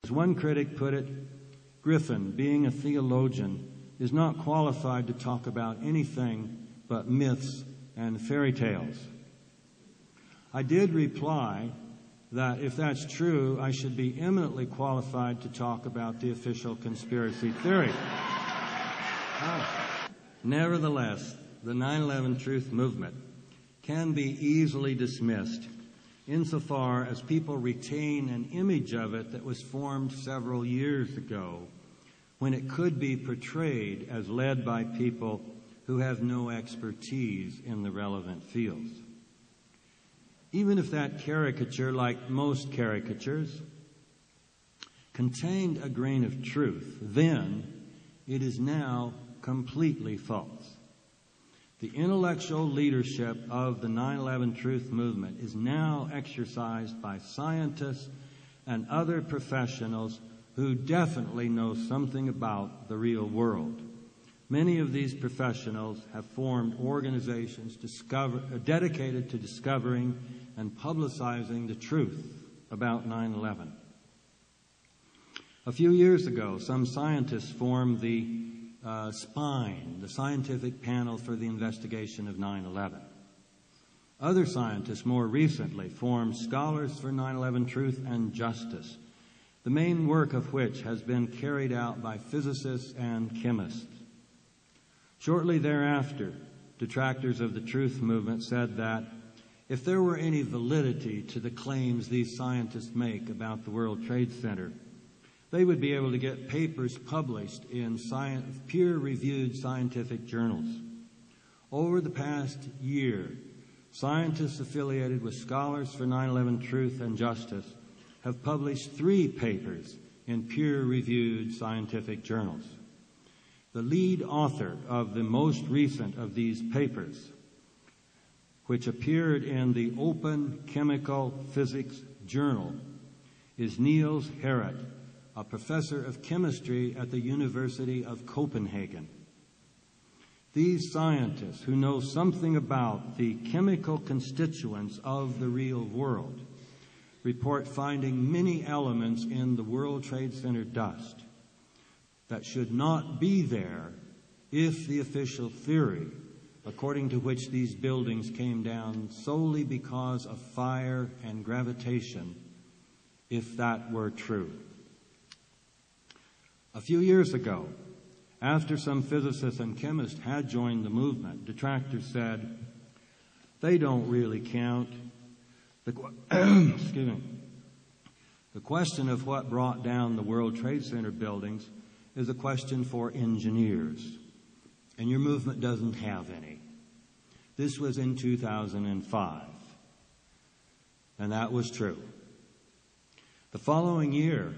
As one critic put it, Griffin, being a theologian, is not qualified to talk about anything but myths and fairy tales. I did reply that if that's true, I should be eminently qualified to talk about the official conspiracy theory. Nevertheless, the 9/11 Truth movement can be easily dismissed insofar as people retain an image of it that was formed several years ago, when it could be portrayed as led by people who have no expertise in the relevant fields. Even if that caricature, like most caricatures, contained a grain of truth, then it is now completely false. The intellectual leadership of the 9/11 Truth movement is now exercised by scientists and other professionals who definitely know something about the real world. Many of these professionals have formed organizations dedicated to discovering and publicizing the truth about 9/11. A few years ago, some scientists formed the SPINE, the Scientific Panel for the Investigation of 9/11. Other scientists more recently formed Scholars for 9/11 Truth and Justice, the main work of which has been carried out by physicists and chemists. Shortly thereafter, detractors of the truth movement said that if there were any validity to the claims these scientists make about the World Trade Center, they would be able to get papers published in peer-reviewed scientific journals. Over the past year, scientists affiliated with Scholars for 9/11 Truth and Justice have published 3 papers in peer-reviewed scientific journals. The lead author of the most recent of these papers, which appeared in the Open Chemical Physics Journal, is Niels Harrit, a professor of chemistry at the University of Copenhagen. These scientists, who know something about the chemical constituents of the real world, report finding many elements in the World Trade Center dust that should not be there if the official theory, according to which these buildings came down solely because of fire and gravitation, if that were true. A few years ago, after some physicists and chemists had joined the movement, detractors said, they don't really count. Excuse me. The question of what brought down the World Trade Center buildings is a question for engineers, and your movement doesn't have any. This was in 2005, and that was true. The following year,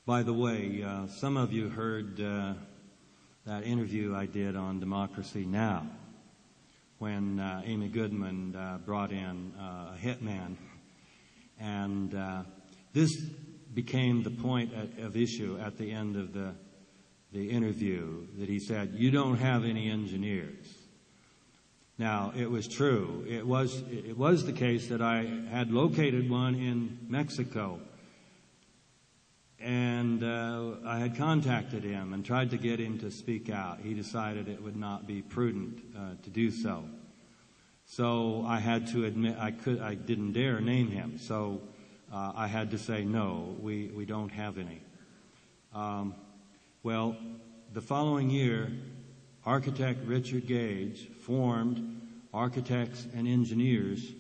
by the way, some of you heard that interview I did on Democracy Now! When Amy Goodman brought in a hitman. And this became the point of issue at the end of the interview, that he said, you don't have any engineers. Now, it was true. It was the case that I had located one in Mexico. And I had contacted him and tried to get him to speak out. He decided it would not be prudent to do so. So I had to admit I didn't dare name him. So I had to say, no, we don't have any. Well, the following year, architect Richard Gage formed Architects and Engineers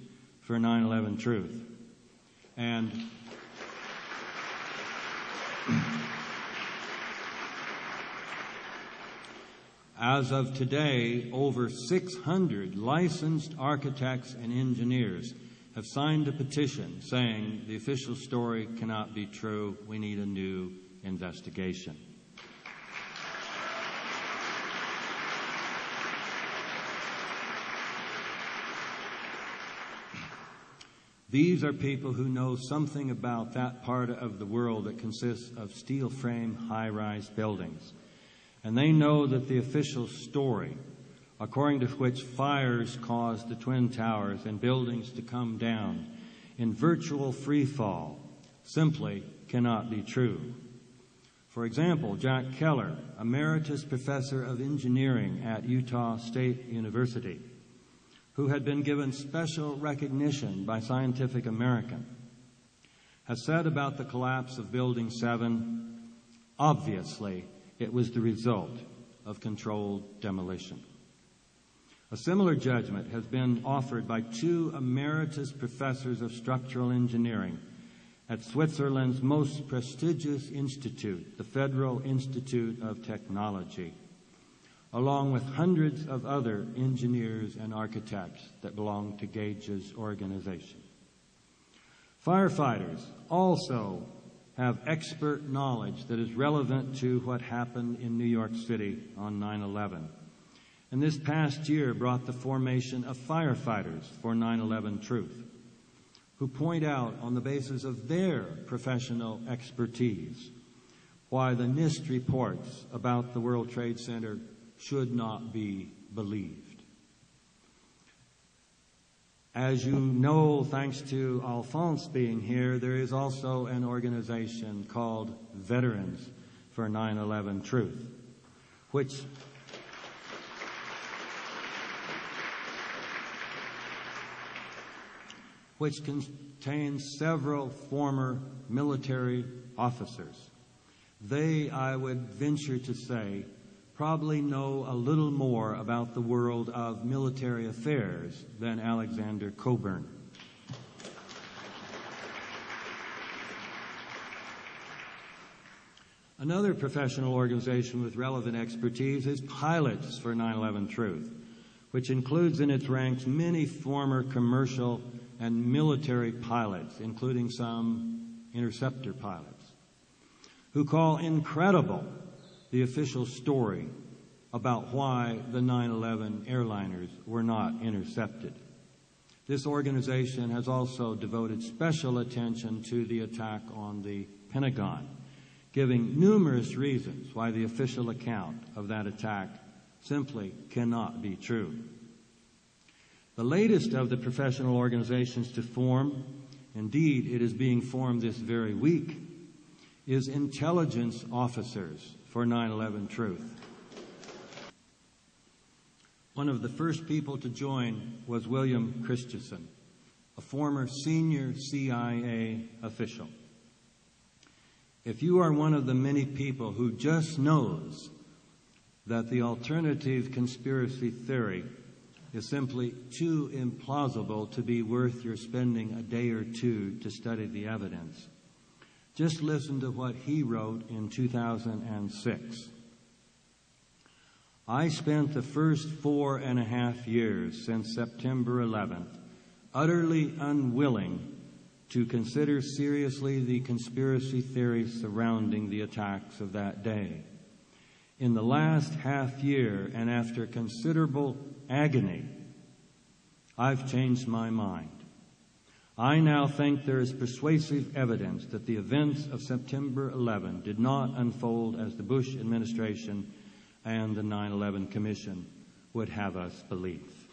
for 9/11 Truth. And as of today, over 600 licensed architects and engineers have signed a petition saying the official story cannot be true. We need a new investigation. These are people who know something about that part of the world that consists of steel frame high-rise buildings. And they know that the official story, according to which fires caused the Twin Towers and buildings to come down in virtual free fall, simply cannot be true. For example, Jack Keller, Emeritus Professor of Engineering at Utah State University, who had been given special recognition by Scientific American, has said about the collapse of Building 7, obviously it was the result of controlled demolition. A similar judgment has been offered by two emeritus professors of structural engineering at Switzerland's most prestigious institute, the Federal Institute of Technology, along with hundreds of other engineers and architects that belong to Gage's organization. Firefighters also have expert knowledge that is relevant to what happened in New York City on 9/11. And this past year brought the formation of firefighters for 9/11 Truth, who point out on the basis of their professional expertise why the NIST reports about the World Trade Center should not be believed. As you know, thanks to Alphonse being here, there is also an organization called Veterans for 9/11 Truth, which contains several former military officers. They, I would venture to say, probably know a little more about the world of military affairs than Alexander Coburn. Another professional organization with relevant expertise is Pilots for 9/11 Truth, which includes in its ranks many former commercial and military pilots, including some interceptor pilots, who call incredible the official story about why the 9/11 airliners were not intercepted. This organization has also devoted special attention to the attack on the Pentagon, giving numerous reasons why the official account of that attack simply cannot be true. The latest of the professional organizations to form, indeed it is being formed this very week, is Intelligence Officers for 9/11 Truth. One of the first people to join was William Christensen, a former senior CIA official. If you are one of the many people who just knows that the alternative conspiracy theory is simply too implausible to be worth your spending a day or two to study the evidence, just listen to what he wrote in 2006. I spent the first 4.5 years since September 11th utterly unwilling to consider seriously the conspiracy theories surrounding the attacks of that day. In the last half year, and after considerable agony, I've changed my mind. I now think there is persuasive evidence that the events of September 11 did not unfold as the Bush administration and the 9/11 Commission would have us believe.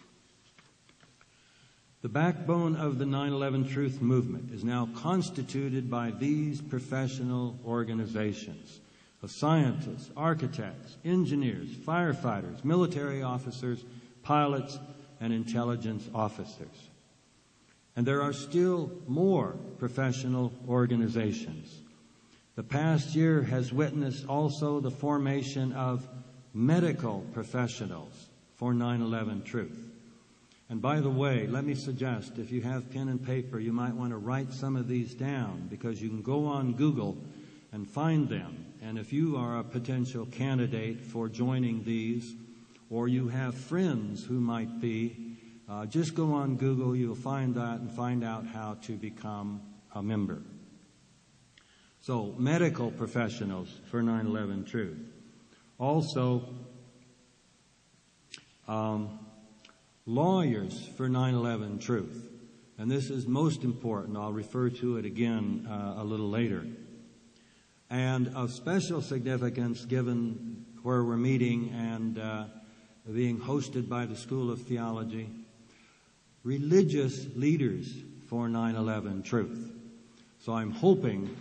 The backbone of the 9/11 Truth movement is now constituted by these professional organizations of scientists, architects, engineers, firefighters, military officers, pilots, and intelligence officers. And there are still more professional organizations. The past year has witnessed also the formation of medical professionals for 9/11 Truth. And by the way, let me suggest, if you have pen and paper, you might want to write some of these down, because you can go on Google and find them. And if you are a potential candidate for joining these, or you have friends who might be, just go on Google, you'll find that and find out how to become a member. So, medical professionals for 9/11 Truth. Also, lawyers for 9/11 Truth. And this is most important. I'll refer to it again a little later. And of special significance, given where we're meeting and being hosted by the School of Theology, religious leaders for 9/11 Truth. So I'm hoping